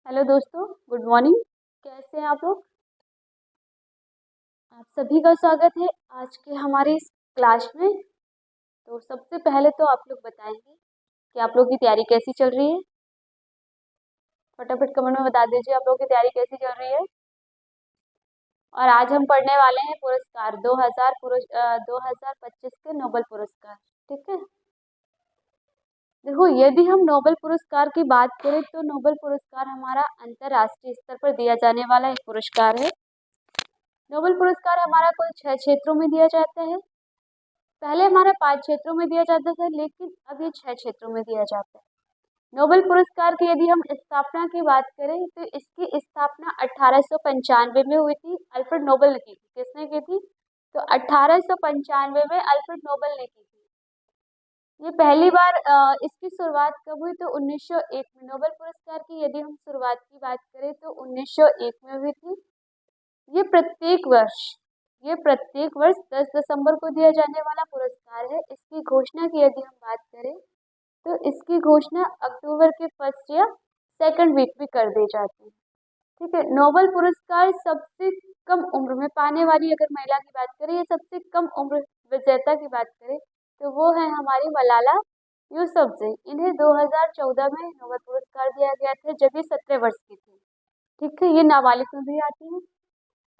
Hello दोस्तों, good morning. कैसे हैं आप लोग? आप सभी का स्वागत है आज के हमारे इस क्लास में। तो सबसे पहले तो आप लोग बताएंगे कि आप लोग की तैयारी कैसी चल रही है। फटाफट कमेंट में बता दीजिए आप लोग की तैयारी कैसी चल रही है। और आज हम पढ़ने वाले हैं पुरस्कार 2025 के नोबेल पुरस्कार। ठीक है, देखो यदि हम नोबेल पुरस्कार की बात करें तो नोबेल पुरस्कार हमारा अंतर्राष्ट्रीय स्तर पर दिया जाने वाला एक पुरस्कार है। नोबेल पुरस्कार हमारा कुल 6 क्षेत्रों में दिया जाता है। पहले हमारा 5 क्षेत्रों में दिया जाता था, लेकिन अब ये 6 क्षेत्रों में दिया जाता है। नोबेल पुरस्कार की यदि हम स्थापना की बात करें तो इसकी स्थापना 1895 में हुई थी। अल्फ्रेड नोबेल ने की थी। किसने की थी? तो 1895 में अल्फ्रेड नोबेल ने की थी। ये पहली बार इसकी शुरुआत कब हुई? तो 1901 में। नोबेल पुरस्कार की यदि हम शुरुआत की बात करें तो 1901 में हुई थी। ये प्रत्येक वर्ष ये प्रत्येक वर्ष 10 दिसंबर को दिया जाने वाला पुरस्कार है। इसकी घोषणा की यदि हम बात करें तो इसकी घोषणा अक्टूबर के फर्स्ट या सेकंड वीक में कर दी जाती है। ठीक है, नोबेल पुरस्कार सबसे कम उम्र में पाने वाली अगर महिला की बात करें या सबसे कम उम्र विजेता की बात करें तो वो है हमारी मलाला यूसुफजई। इन्हें 2014 में नोबेल पुरस्कार दिया गया था जब ये 17 वर्ष की थी। ठीक है, ये नाबालिग में भी आती है।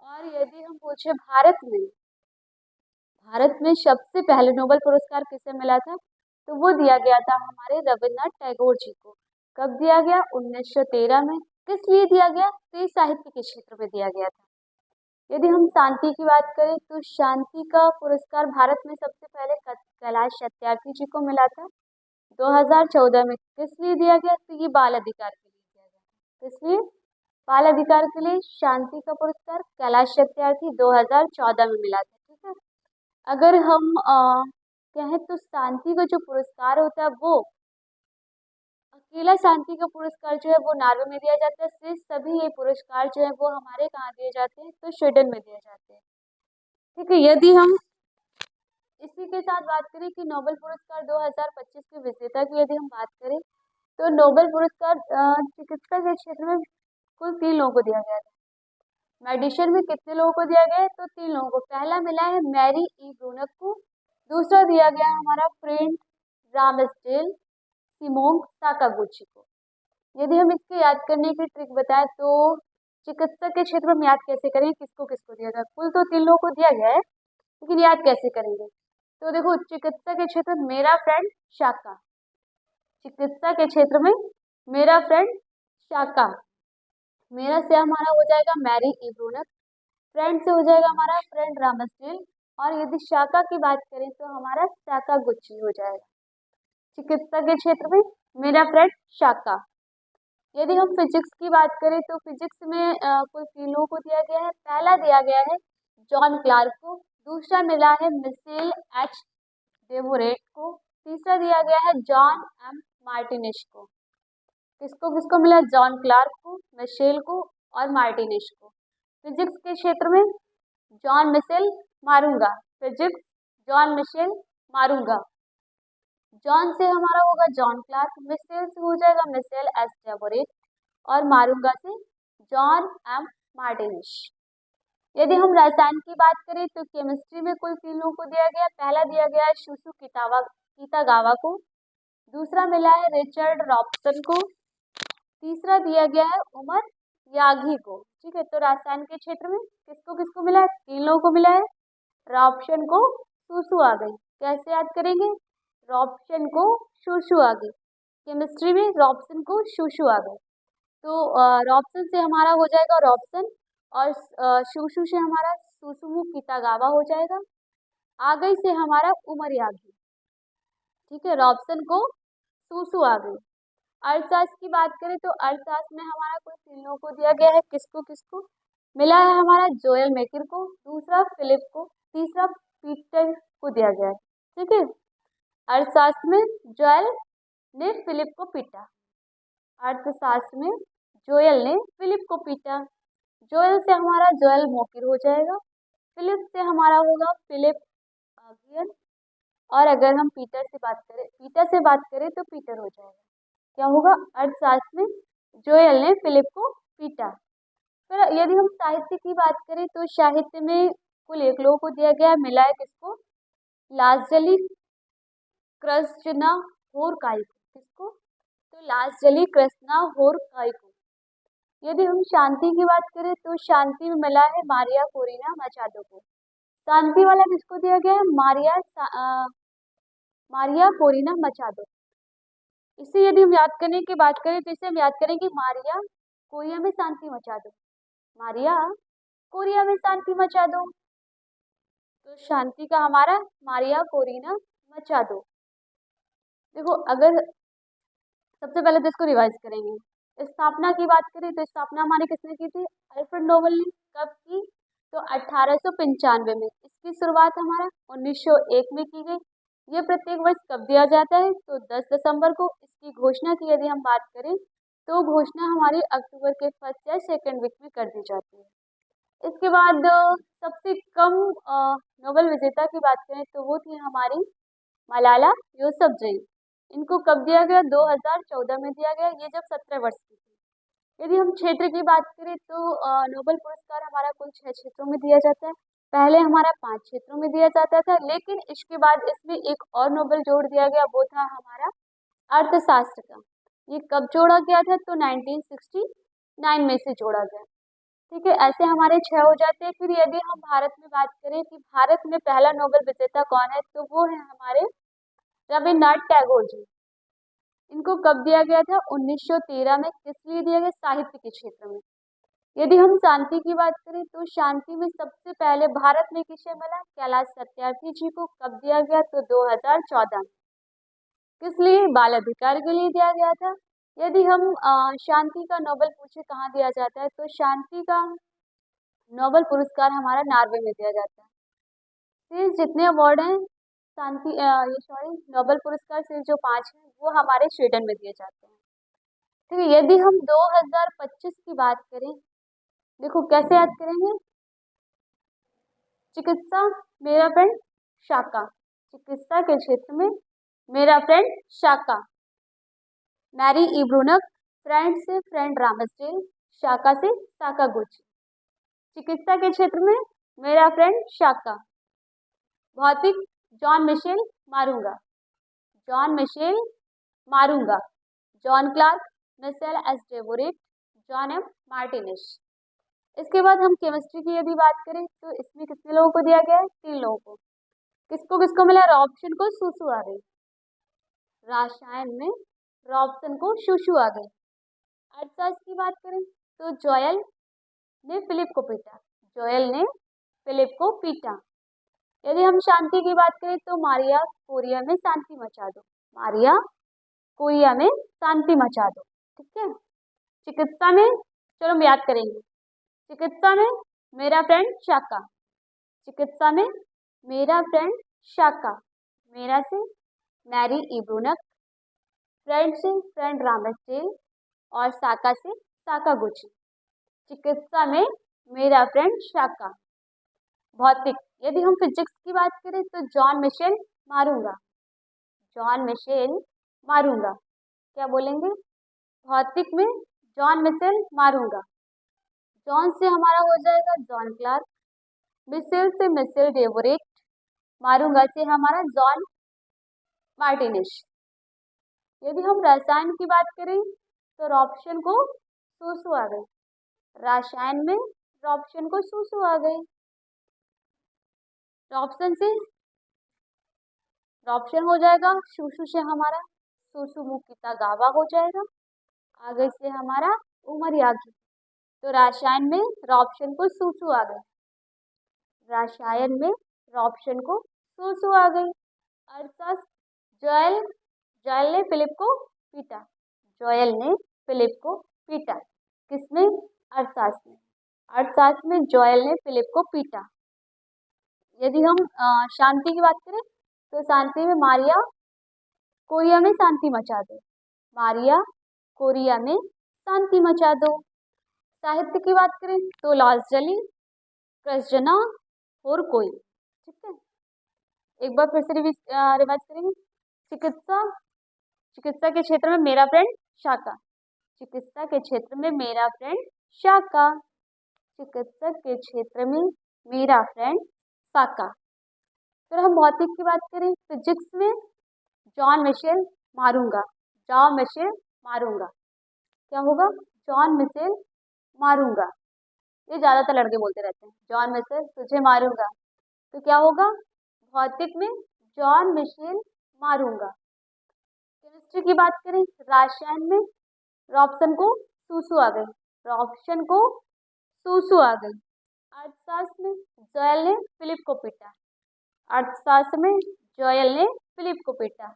और यदि हम पूछे भारत में सबसे पहले नोबेल पुरस्कार किसे मिला था तो वो दिया गया था हमारे रविन्द्रनाथ टैगोर जी को। कब दिया गया? 1913 में। किस लिए दिया गया? तो ये साहित्य के क्षेत्र में दिया गया था। यदि हम शांति की बात करें तो शांति का पुरस्कार भारत में सबसे पहले कैलाश सत्यार्थी जी को मिला था 2014 में। किस लिए दिया गया? तो ये बाल अधिकार के लिए दिया गया था। किस लिए? बाल अधिकार के लिए शांति का पुरस्कार कैलाश सत्यार्थी 2014 में मिला था। ठीक है, अगर हम कहें तो शांति का जो पुरस्कार होता है वो अकेला शांति का पुरस्कार जो है वो नॉर्वे में दिया जाता है। शेष सभी ये पुरस्कार जो है वो हमारे कहाँ दिए जाते हैं? तो स्वीडन में दिए जाते हैं। ठीक है, यदि हम इसी के साथ बात करें कि नोबेल पुरस्कार 2025 के विजेता की यदि हम बात करें तो नोबेल पुरस्कार चिकित्सा के क्षेत्र में कुल 3 लोगों को दिया गया था। मेडिसिन में कितने लोगों को दिया गया है? तो 3 लोगों को। पहला मिला है मैरी ई ब्रूनक को। दूसरा दिया गया है हमारा फ्रेंड रामस्डेल सिमोंग साकागुची को। यदि हम इसके याद करने की ट्रिक बताएं तो चिकित्सा के क्षेत्र में हम याद कैसे करें किसको किसको दिया गया? कुल तो 3 लोगों को दिया गया है, लेकिन याद कैसे करेंगे? तो देखो, चिकित्सा के क्षेत्र में मेरा फ्रेंड शाका। चिकित्सा के क्षेत्र में मेरा फ्रेंड शाका। मेरा से हमारा हो जाएगा मैरी ई ब्रूनक। फ्रेंड से हो जाएगा हमारा फ्रेंड रामस्डेल। और यदि शाका की बात करें तो हमारा साकागुची हो जाएगा। चिकित्सा के क्षेत्र में मेरा फ्रेंड शाका। यदि हम फिजिक्स की बात करें तो फिजिक्स में कुल 3 लोगों को दिया गया है। पहला दिया गया है जॉन क्लार्क को। दूसरा मिला है मिशेल एच डेवोरेट को। तीसरा दिया गया है जॉन एम मार्टिनिश को। किसको किसको मिला? जॉन क्लार्क को, मिशेल को और मार्टिनिश को। फिजिक्स के क्षेत्र में जॉन मिशेल मारूंगा। फिजिक्स जॉन मिशेल मारूंगा। जॉन से हमारा होगा जॉन क्लार्क। मिशेल से हो जाएगा मिशेल एस डेवोरेट। और मारूंगा से जॉन एम मार्टिनिश। यदि हम रसायन की बात करें तो केमिस्ट्री में कुल 3 लोगों को दिया गया। पहला दिया गया है शुशु कितागावा को। दूसरा मिला है रिचर्ड रॉबसन को। तीसरा दिया गया है उमर यागी को। ठीक है, तो रसायन के क्षेत्र में किसको किसको मिला है? 3 लोगों को मिला है। रॉबसन को शुशु आ गई। कैसे याद करेंगे? रॉबसन को शुशु आ गई। केमिस्ट्री में रॉबसन को शुशु आ गई। तो रॉबसन से हमारा हो जाएगा रॉबसन। और शुशु से हमारा सुसुमु कितागावा हो जाएगा। आ गई से हमारा उमर यागी। ठीक है, रॉबसन को सुसु आ गई। अर्थशास्त्र की बात करें तो अर्थशास्त्र में हमारा कुल 3 लोगों को दिया गया है। किसको किसको मिला है? हमारा जोएल मेकर को, दूसरा फिलिप को, तीसरा पीटर को दिया गया है। ठीक है, अर्थशास्त्र में जोएल ने फिलिप को पीटा। अर्थशास्त्र में जोएल ने फिलिप को पीटा। जोएल से हमारा जोएल मोकिर हो जाएगा। फिलिप से हमारा होगा फिलिप आगियन। और अगर हम पीटर से बात करें तो पीटर हो जाएगा। क्या होगा? अर्थशास्त्र में जोयल ने फिलिप को पीटा। फिर यदि हम साहित्य की बात करें तो साहित्य में कुल 1 लोगों को दिया गया, मिला है किसको? लाजली कृष्णा होरकाई को। किसको? तो लाजली कृष्णा होरकाई को। यदि हम शांति की बात करें तो शांति में मिला है मारिया कोरिना मचादो को। शांति वाला किसको दिया गया है? Maria Corina मचादो। इसे यदि हम याद करने की बात करें तो इसे हम याद करेंगे मारिया कोरिया में शांति मचा दो। मारिया कोरिया में शांति मचा दो। तो शांति का हमारा मारिया कोरिना मचा दो। देखो, अगर सबसे पहले तो इसको रिवाइज करेंगे। स्थापना की बात करें तो स्थापना हमारी किसने की थी? अल्फ्रेड नोबेल ने। कब की? तो 1895 में। इसकी शुरुआत हमारा 1901 में की गई। ये प्रत्येक वर्ष कब दिया जाता है? तो 10 दिसंबर को। इसकी घोषणा की यदि हम बात करें तो घोषणा हमारी अक्टूबर के फर्स्ट या सेकेंड वीक में कर दी जाती है। इसके बाद सबसे कम नोबेल विजेता की बात करें तो वो थी हमारी मलाला यूसुफजई। इनको कब दिया गया? 2014 में दिया गया, ये जब 17 वर्ष की थी। यदि हम क्षेत्र की बात करें तो नोबेल पुरस्कार हमारा कुल 6 क्षेत्रों में दिया जाता है। पहले हमारा 5 क्षेत्रों में दिया जाता था, लेकिन इसके बाद इसमें एक और नोबेल जोड़ दिया गया, वो था हमारा अर्थशास्त्र का। ये कब जोड़ा गया था? तो 1969 में से जोड़ा गया। ठीक है, ऐसे हमारे 6 हो जाते हैं। फिर यदि हम भारत में बात करें कि भारत में पहला नोबेल विजेता कौन है, तो वो है हमारे रविन्द्रनाथ टैगोर जी। इनको कब दिया गया था? 1913 में। किस लिए दिया गया? साहित्य के क्षेत्र में। यदि हम शांति की बात करें तो शांति में सबसे पहले भारत में किसे मिला? कैलाश सत्यार्थी जी को। कब दिया गया? तो 2014 में। किस लिए? बाल अधिकार के लिए दिया गया था। यदि हम शांति का नोबेल पूछे कहाँ दिया जाता है, तो शांति का नोबेल पुरस्कार हमारा नॉर्वे में दिया जाता है। फिर जितने अवार्ड हैं शांति नोबेल पुरस्कार से जो 5 हैं वो हमारे स्वीडन में दिए जाते हैं। ठीक है, यदि हम 2025 की बात करें, देखो कैसे याद करेंगे? चिकित्सा मेरा फ्रेंड शाका। चिकित्सा के क्षेत्र में मेरा फ्रेंड शाका। मैरी इब्रुनक, फ्रेंड से फ्रेंड रामसडेल, शाका से साकागुची। चिकित्सा के क्षेत्र में मेरा फ्रेंड शाका। भौतिक जॉन मिशेल मारूंगा। जॉन मिशेल मारूंगा। जॉन क्लार्क, मिशेल एस डेवोरेट, जॉन एम मार्टिनिश। इसके बाद हम केमिस्ट्री की यदि बात करें तो इसमें कितने लोगों को दिया गया है? 3 लोगों को। किसको किसको मिला? रॉबसन को, सुसु आ गई। रसायन में रॉबसन को, सुसु आ गई। अर्थशास्त्र की बात करें तो जोयल ने फिलिप को पीटा। जोयल ने फिलिप को पीटा। यदि हम शांति की बात करें तो मारिया कोरिया में शांति मचा दो। मारिया कोरिया में शांति मचा दो। ठीक है। चिकित्सा में, चलो हम याद करेंगे। चिकित्सा में मेरा फ्रेंड शाका। चिकित्सा में मेरा फ्रेंड शाका। मेरा से मैरी इब्रुनक, फ्रेंड से फ्रेंड रामसडेल और साका से साकागुची। चिकित्सा में मेरा फ्रेंड शाका। भौतिक, यदि हम फिजिक्स की बात करें तो जॉन मिशेल मारूंगा। जॉन मिशेल मारूंगा। क्या बोलेंगे? भौतिक में जॉन मिशेल मारूंगा। जॉन से हमारा हो जाएगा जॉन क्लार्क। मिशेल से मिशेल डेवोरेट। मारूंगा से हमारा जॉन मार्टिनिश। यदि हम रसायन की बात करें तो रॉबसन को सुसु आ गई। रसायन में रॉबसन को सुसु आ गई। रॉबसन से रॉबसन हो जाएगा। सुसु से हमारा सुसु मुकिता गावा हो जाएगा। आगे से हमारा उमर यागी। तो रसायन में रॉबसन को सुसु आ गई। रसायन में रॉबसन को सुसु आ गई। अर्थशास्त्र, जोयल जोयल ने फिलिप को पीटा। जोयल ने फिलिप को पीटा। किसमें? अर्थशास्त्र में। अर्थशास्त्र में जोयल ने फिलिप को पीटा। यदि हम शांति की बात करें तो शांति में मारिया कोरिया में शांति मचा दो। मारिया कोरिया में शांति मचा दो। साहित्य की बात करें तो लाजली कृष्णा और कोई। ठीक है, एक बार फिर से रिवाइज करेंगे। चिकित्सा, चिकित्सा के क्षेत्र में मेरा फ्रेंड शाका। चिकित्सा के क्षेत्र में मेरा फ्रेंड शाका। चिकित्सक के क्षेत्र में मेरा फ्रेंड साका। फिर हम भौतिक की बात करें, फिजिक्स में जॉन मिशेल मारूंगा। जॉन मिशेल मारूंगा, क्या होगा? जॉन मिशेल मारूंगा। ये ज्यादातर लड़के बोलते रहते हैं, जॉन मिशेल तुझे मारूंगा, तो क्या होगा? भौतिक में जॉन मिशेल मारूंगा। केमिस्ट्री की बात करें, रसायन में रॉबसन को सूसू आ गई। रॉबसन को सूसू आ गई। अर्थशास्त्र में जोयल ने फिलिप को पीटा। अर्थशास्त्र में जोयल ने फिलिप को पीटा।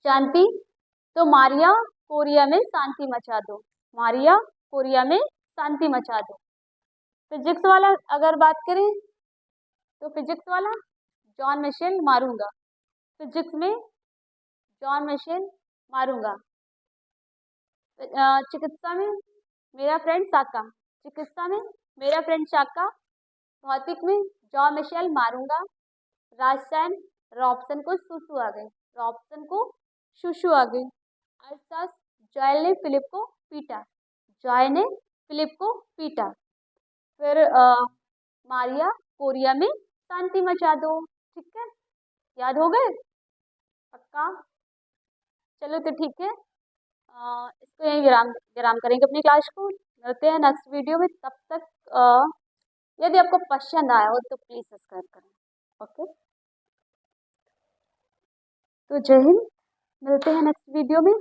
शांति, तो मारिया कोरिया में शांति मचा दो। मारिया कोरिया में शांति मचा दो। फिजिक्स वाला अगर बात करें तो फिजिक्स वाला जॉन मिशेल मारूंगा। फिजिक्स में जॉन मिशेल मारूंगा। चिकित्सा में मेरा फ्रेंड साका। चिकित्सा में मेरा फ्रेंड साका। भौतिक में जॉन मिशेल मारूंगा। रसायन रॉबसन को सुसु आ गई। रॉबसन को शुशु आ गई। अर्थशास्त्र जॉयल ने फिलिप को पीटा। जॉय ने फिलिप को पीटा। फिर मारिया कोरिया में शांति मचा दो। ठीक है, याद हो गए? पक्का? चलो तो ठीक है, इसको यहीं विराम विराम करेंगे अपनी क्लास को। मिलते हैं नेक्स्ट वीडियो में। तब तक यदि आपको पसंद आया हो तो प्लीज़ सब्सक्राइब करें। ओके, तो जय हिंद, मिलते हैं नेक्स्ट वीडियो में।